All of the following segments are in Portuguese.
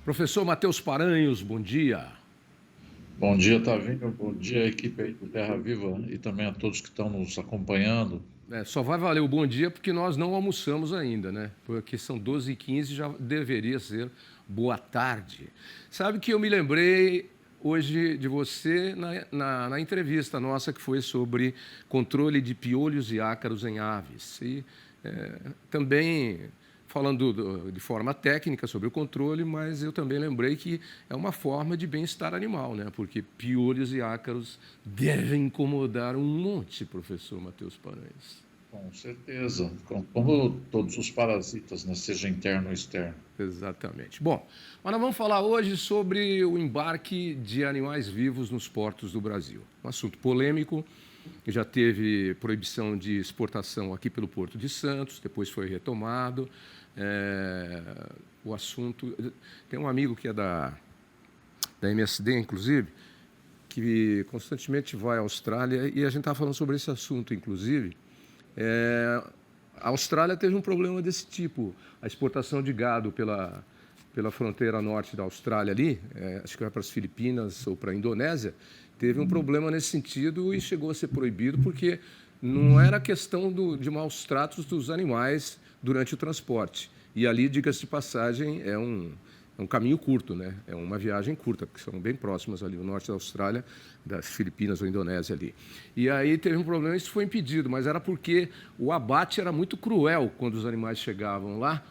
Professor Matheus Paranhos, bom dia. Bom dia, Tavinho. Bom dia, equipe aí do Terra Viva e também a todos que estão nos acompanhando. Só vai valer o bom dia porque nós não almoçamos ainda, né? Porque são 12h15 e já deveria ser boa tarde. Sabe que eu me lembrei hoje de você na entrevista nossa que foi sobre controle de piolhos e ácaros em aves. E também falando de forma técnica sobre o controle, mas eu também lembrei que é uma forma de bem-estar animal, né? Porque piolhos e ácaros devem incomodar um monte, professor Matheus Paranhos. Com certeza, como todos os parasitas, né, seja interno ou externo. Exatamente. Bom, mas nós vamos falar hoje sobre o embarque de animais vivos nos portos do Brasil. Um assunto polêmico, já teve proibição de exportação aqui pelo Porto de Santos, depois foi retomado. O assunto... Tem um amigo que é da MSD, inclusive, que constantemente vai à Austrália, e a gente estava falando sobre esse assunto, inclusive. A Austrália teve um problema desse tipo. A exportação de gado pela fronteira norte da Austrália ali, acho que vai para as Filipinas ou para a Indonésia, teve um problema nesse sentido e chegou a ser proibido porque não era questão de maus tratos dos animais durante o transporte. E ali, diga-se de passagem, é um caminho curto, né? É uma viagem curta, porque são bem próximas ali, o norte da Austrália, das Filipinas ou Indonésia ali. E aí teve um problema, isso foi impedido, mas era porque o abate era muito cruel quando os animais chegavam lá,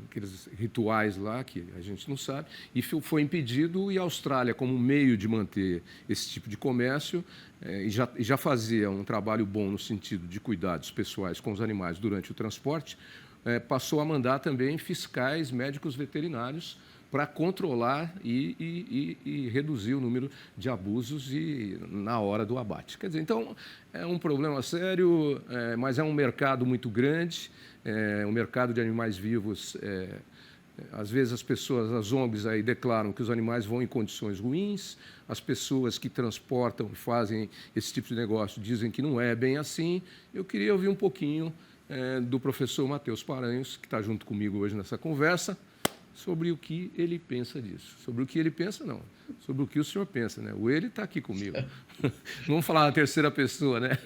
aqueles rituais lá que a gente não sabe, e foi impedido, e a Austrália, como meio de manter esse tipo de comércio, e já fazia um trabalho bom no sentido de cuidados pessoais com os animais durante o transporte, passou a mandar também fiscais médicos veterinários para controlar e reduzir o número de abusos na hora do abate. Quer dizer, então, é um problema sério, mas é um mercado muito grande, o mercado de animais vivos. Às vezes as pessoas, as ONGs aí declaram que os animais vão em condições ruins, as pessoas que transportam e fazem esse tipo de negócio dizem que não é bem assim. Eu queria ouvir um pouquinho do professor Matheus Paranhos, que está junto comigo hoje nessa conversa, sobre o que ele pensa disso. Sobre o que ele pensa, não. Sobre o que o senhor pensa, né? O ele está aqui comigo. Vamos falar na terceira pessoa, né?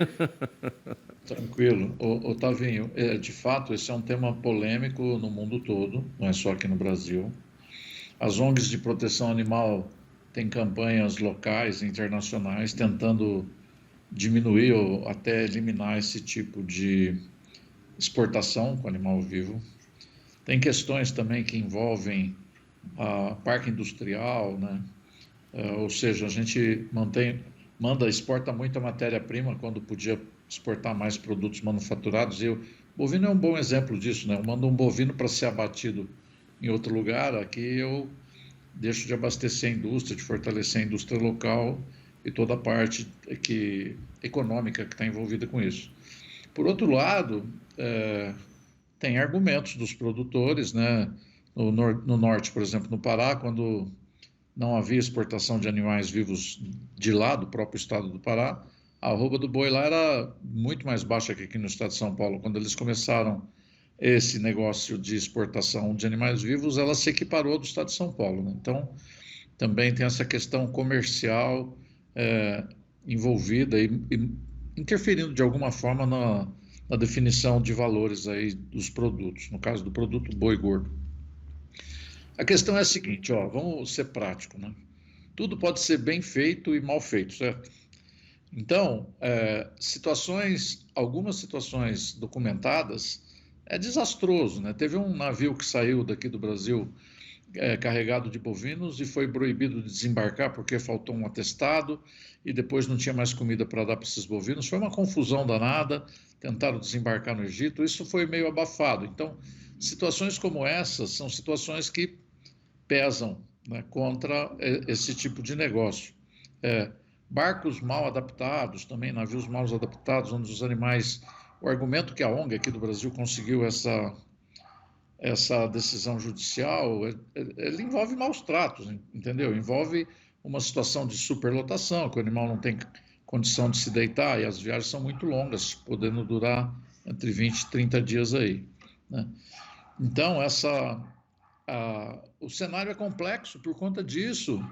Tranquilo. Tavinho, de fato, esse é um tema polêmico no mundo todo, não é só aqui no Brasil. As ONGs de proteção animal têm campanhas locais e internacionais tentando diminuir ou até eliminar esse tipo de exportação com animal vivo. Tem questões também que envolvem parque industrial, né? Ou seja, a gente exporta muita matéria-prima quando podia exportar mais produtos manufaturados. E o bovino é um bom exemplo disso, né? Eu mando um bovino para ser abatido em outro lugar, aqui eu deixo de abastecer a indústria, de fortalecer a indústria local e toda a parte econômica que está envolvida com isso. Por outro lado, tem argumentos dos produtores, né? No norte, por exemplo, no Pará, quando não havia exportação de animais vivos de lá, do próprio estado do Pará, a arroba do boi lá era muito mais baixa que aqui no estado de São Paulo. Quando eles começaram esse negócio de exportação de animais vivos, ela se equiparou do estado de São Paulo, né? Então, também tem essa questão comercial envolvida e interferindo de alguma forma na definição de valores aí dos produtos, no caso do produto boi gordo. A questão é a seguinte, vamos ser prático, né? Tudo pode ser bem feito e mal feito, certo? Então, algumas situações documentadas, é desastroso, né? Teve um navio que saiu daqui do Brasil carregado de bovinos e foi proibido de desembarcar porque faltou um atestado e depois não tinha mais comida para dar para esses bovinos. Foi uma confusão danada, tentaram desembarcar no Egito, isso foi meio abafado. Então, situações como essas são situações que pesam, né, contra esse tipo de negócio. Barcos mal adaptados, também navios mal adaptados, onde os animais... O argumento que a ONG aqui do Brasil conseguiu essa decisão judicial, ele envolve maus tratos, entendeu? Envolve uma situação de superlotação, que o animal não tem condição de se deitar, e as viagens são muito longas, podendo durar entre 20 e 30 dias aí, né? Então, o cenário é complexo por conta disso.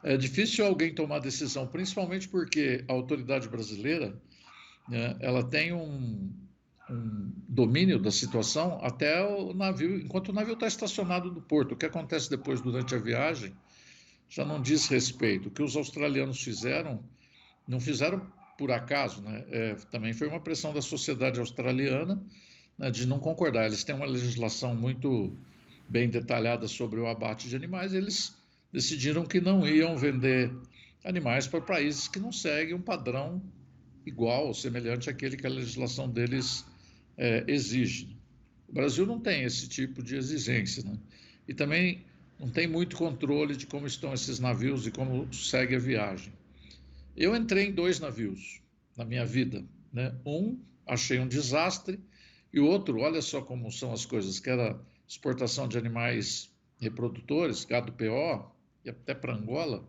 É difícil alguém tomar decisão, principalmente porque a autoridade brasileira, né, ela tem um domínio da situação até o navio, enquanto o navio está estacionado no porto. O que acontece depois durante a viagem já não diz respeito. O que os australianos fizeram, não fizeram por acaso, né? Também foi uma pressão da sociedade australiana, né, de não concordar. Eles têm uma legislação muito bem detalhada sobre o abate de animais, eles decidiram que não iam vender animais para países que não seguem um padrão igual ou semelhante àquele que a legislação deles exige. O Brasil não tem esse tipo de exigência, né? E também não tem muito controle de como estão esses navios e como segue a viagem. Eu entrei em 2 navios na minha vida, né? Um, achei um desastre, e o outro, olha só como são as coisas, que era exportação de animais reprodutores, gado PO, e até para Angola,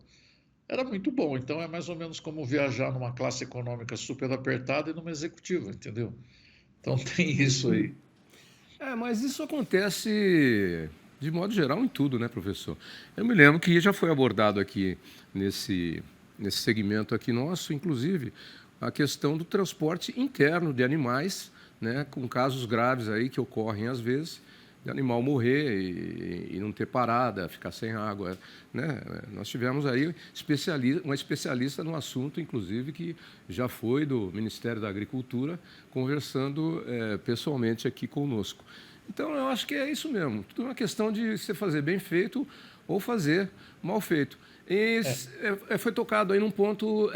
era muito bom. Então é mais ou menos como viajar numa classe econômica super apertada e numa executiva, entendeu? Então tem isso aí. Mas isso acontece de modo geral em tudo, né, professor? Eu me lembro que já foi abordado aqui nesse segmento aqui nosso, inclusive, a questão do transporte interno de animais, né, com casos graves aí que ocorrem às vezes, de animal morrer e não ter parada, ficar sem água, né? Nós tivemos aí uma especialista no assunto, inclusive, que já foi do Ministério da Agricultura, conversando pessoalmente aqui conosco. Então, eu acho que é isso mesmo. Tudo é uma questão de você fazer bem feito ou fazer mal feito. E foi tocado aí num ponto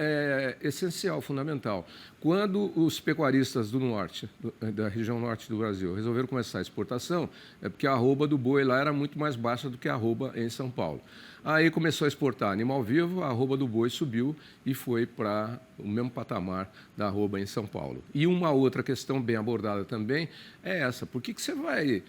essencial, fundamental. Quando os pecuaristas do norte, da região norte do Brasil, resolveram começar a exportação, é porque a arroba do boi lá era muito mais baixa do que a arroba em São Paulo. Aí começou a exportar animal vivo, a arroba do boi subiu e foi para o mesmo patamar da arroba em São Paulo. E uma outra questão bem abordada também é essa: por que você vai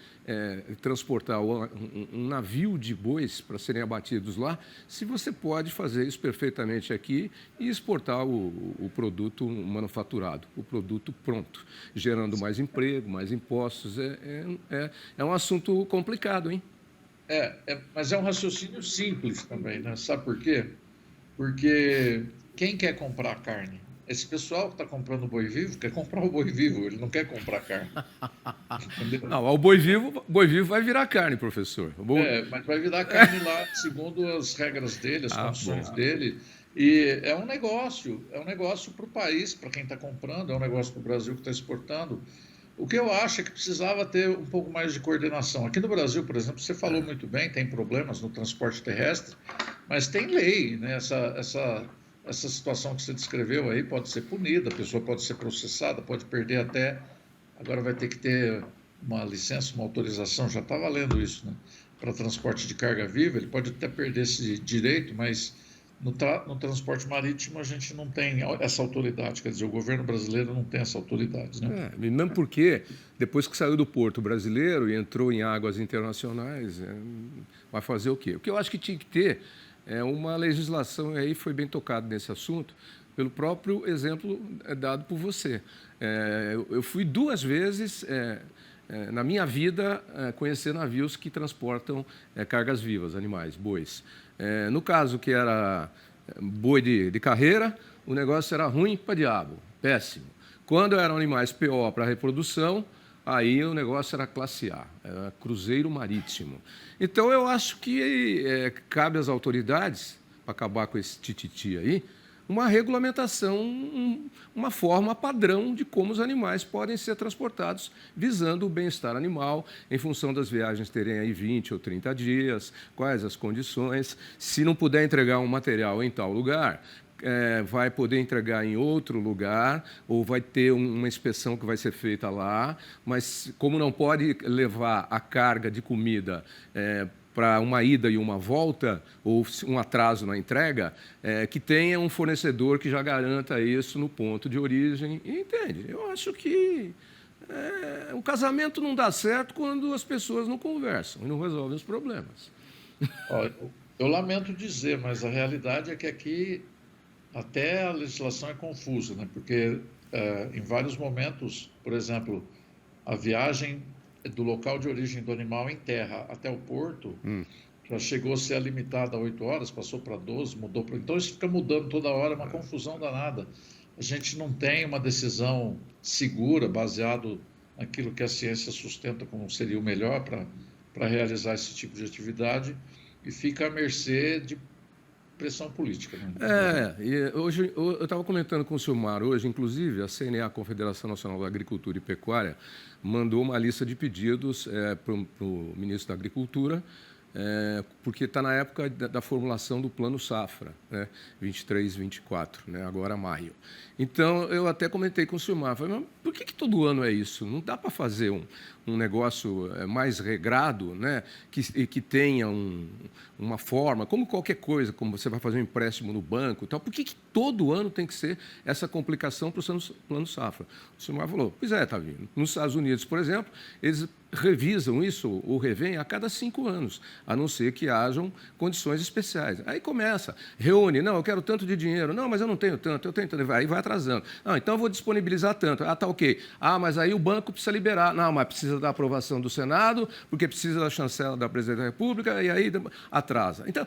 transportar um navio de bois para serem abatidos lá, se você pode fazer isso perfeitamente aqui e exportar o produto manufaturado, o produto pronto, gerando mais emprego, mais impostos? É um assunto complicado, hein? Mas é um raciocínio simples também, né? Sabe por quê? Porque quem quer comprar carne? Esse pessoal que está comprando o boi vivo quer comprar o boi vivo, ele não quer comprar carne. Entendeu? Não, o boi vivo vai virar carne, professor. Mas vai virar carne lá segundo as regras dele, as Bom. condições dele. E é um negócio para o país, para quem está comprando, é um negócio para o Brasil que está exportando. O que eu acho é que precisava ter um pouco mais de coordenação. Aqui no Brasil, por exemplo, você falou muito bem, tem problemas no transporte terrestre, mas tem lei, né? Essa situação que você descreveu aí pode ser punida, a pessoa pode ser processada, pode perder até. Agora vai ter que ter uma licença, uma autorização, já está valendo isso, né? Para transporte de carga viva, ele pode até perder esse direito, mas no transporte marítimo a gente não tem essa autoridade, quer dizer, o governo brasileiro não tem essa autoridade, né? Mesmo porque, depois que saiu do porto brasileiro e entrou em águas internacionais, vai fazer o quê? O que eu acho que tinha que ter é uma legislação, e aí foi bem tocado nesse assunto, pelo próprio exemplo dado por você. Eu fui 2 vezes na minha vida conhecer navios que transportam cargas vivas, animais, bois. No caso que era boi de carreira, o negócio era ruim para diabo, péssimo. Quando eram animais PO para reprodução, aí o negócio era classe A, era cruzeiro marítimo. Então, eu acho que cabe às autoridades, para acabar com esse tititi aí, uma regulamentação, uma forma padrão de como os animais podem ser transportados, visando o bem-estar animal, em função das viagens terem aí 20 ou 30 dias, quais as condições. Se não puder entregar um material em tal lugar, vai poder entregar em outro lugar, ou vai ter uma inspeção que vai ser feita lá, mas como não pode levar a carga de comida para uma ida e uma volta, ou um atraso na entrega, que tenha um fornecedor que já garanta isso no ponto de origem. Entende? Eu acho que o casamento não dá certo quando as pessoas não conversam e não resolvem os problemas. Ó, eu lamento dizer, mas a realidade é que aqui até a legislação é confusa, né? Porque em vários momentos, por exemplo, a viagem do local de origem do animal em terra até o porto, já chegou a ser limitada a 8 horas, passou para 12, mudou para... Então isso fica mudando toda hora, é uma confusão danada. A gente não tem uma decisão segura, baseado naquilo que a ciência sustenta como seria o melhor para realizar esse tipo de atividade, e fica à mercê de pressão política. Né? E hoje eu estava comentando com o Silmar hoje, inclusive a CNA, Confederação Nacional da Agricultura e Pecuária, mandou uma lista de pedidos para o ministro da Agricultura, porque está na época da formulação do Plano Safra, né, 23, 24, né, agora maio. Então, eu até comentei com o Silmar, falei, mas por que todo ano é isso? Não dá para fazer um negócio mais regrado, né, que tenha uma forma, como qualquer coisa, como você vai fazer um empréstimo no banco e tal, por que todo ano tem que ser essa complicação para o Plano Safra? O Silmar falou, pois é, Tavinho, nos Estados Unidos, por exemplo, eles revisam isso ou revêem a cada 5 anos, a não ser que hajam condições especiais. Aí começa, reúne, não, eu quero tanto de dinheiro, não, mas eu não tenho tanto, eu tenho tanto, aí vai atrasando. Não, então eu vou disponibilizar tanto. Ah, tá ok. Ah, mas aí o banco precisa liberar. Não, mas precisa da aprovação do Senado, porque precisa da chancela da Presidente da República, e aí atrasa. Então,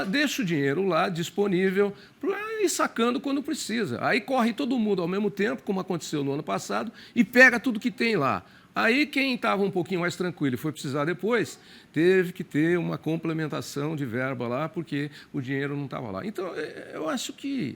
deixa o dinheiro lá disponível para ir sacando quando precisa. Aí corre todo mundo ao mesmo tempo, como aconteceu no ano passado, e pega tudo que tem lá. Aí, quem estava um pouquinho mais tranquilo e foi precisar depois, teve que ter uma complementação de verba lá, porque o dinheiro não estava lá. Então, eu acho que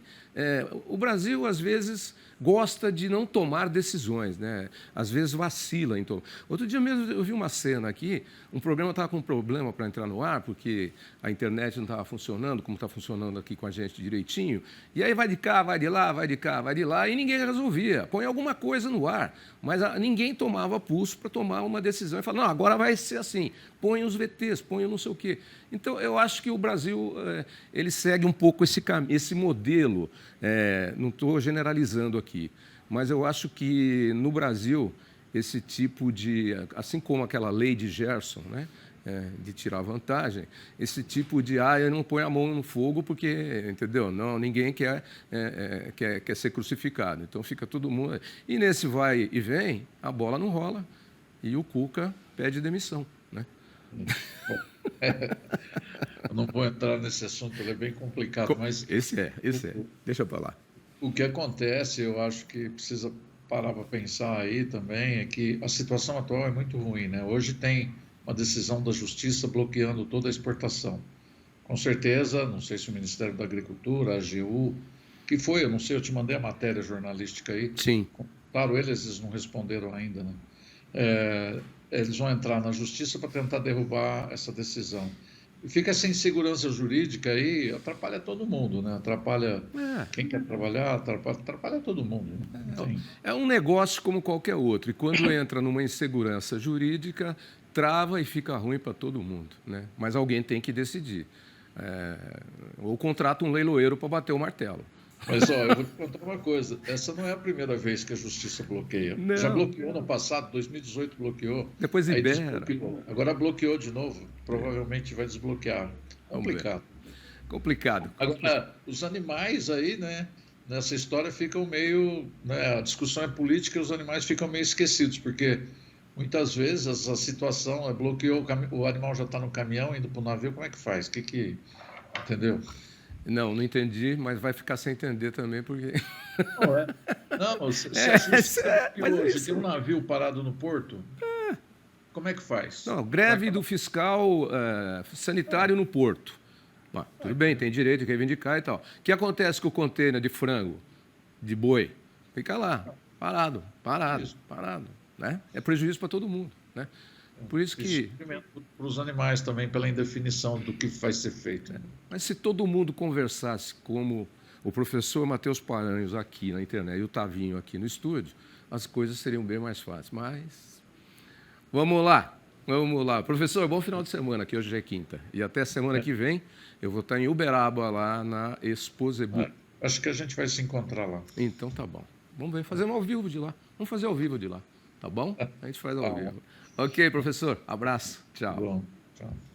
o Brasil, às vezes, gosta de não tomar decisões, né? Às vezes vacila. Então, outro dia mesmo eu vi uma cena aqui, um programa estava com um problema para entrar no ar, porque a internet não estava funcionando, como está funcionando aqui com a gente direitinho, e aí vai de cá, vai de lá, vai de cá, vai de lá, e ninguém resolvia. Põe alguma coisa no ar, mas ninguém tomava pulso para tomar uma decisão e falar, não, agora vai ser assim, põe os VTs, põe não sei o quê. Então, eu acho que o Brasil ele segue um pouco esse modelo, não estou generalizando aqui, mas eu acho que no Brasil esse tipo de, assim como aquela lei de Gerson, né, de tirar vantagem, esse tipo de, eu não põe a mão no fogo porque, entendeu? Não, ninguém quer ser crucificado. Então fica todo mundo. E nesse vai e vem, a bola não rola e o Cuca pede demissão, né? Eu não vou entrar nesse assunto, ele é bem complicado, mas esse deixa para lá. O que acontece, eu acho que precisa parar para pensar aí também, é que a situação atual é muito ruim, né? Hoje tem uma decisão da Justiça bloqueando toda a exportação. Com certeza, não sei se o Ministério da Agricultura, a AGU, que foi, eu não sei, eu te mandei a matéria jornalística aí. Sim. Claro, eles não responderam ainda, né? Eles vão entrar na Justiça para tentar derrubar essa decisão. E fica essa insegurança jurídica aí, atrapalha todo mundo, né? Atrapalha quem quer trabalhar, atrapalha todo mundo. Né? É um negócio como qualquer outro, e quando entra numa insegurança jurídica, trava e fica ruim para todo mundo, né? Mas alguém tem que decidir. Ou contrata um leiloeiro para bater o martelo. Mas, eu vou te contar uma coisa, essa não é a primeira vez que a Justiça bloqueia. Não. Já bloqueou no passado, 2018 bloqueou. Depois libera. Agora bloqueou de novo, provavelmente vai desbloquear. Complicado. Complicado. Agora, os animais aí, né, nessa história ficam meio... Né, a discussão é política e os animais ficam meio esquecidos, porque muitas vezes a situação bloqueou, o animal já está no caminhão, indo para o navio, como é que faz? Entendeu? Não entendi, mas vai ficar sem entender também, porque... Não, se hoje tem um navio parado no porto, como é que faz? Não, greve do fiscal sanitário no porto. Tudo bem, tem direito de reivindicar e tal. O que acontece com o contêiner de frango, de boi? Fica lá, parado. Né? É prejuízo para todo mundo, né? Por isso que... Para os animais também, pela indefinição do que vai ser feito. Mas se todo mundo conversasse como o professor Matheus Paranhos aqui na internet e o Tavinho aqui no estúdio, as coisas seriam bem mais fáceis. Mas vamos lá. Professor, bom final de semana, que hoje já é quinta. E até semana que vem eu vou estar em Uberaba, lá na Exposebu. Acho que a gente vai se encontrar lá. Então tá bom. Vamos ver, fazendo ao vivo de lá. Vamos fazer ao vivo de lá, tá bom? A gente faz ao vivo. Ok, professor. Abraço. Tchau. Bom, tchau.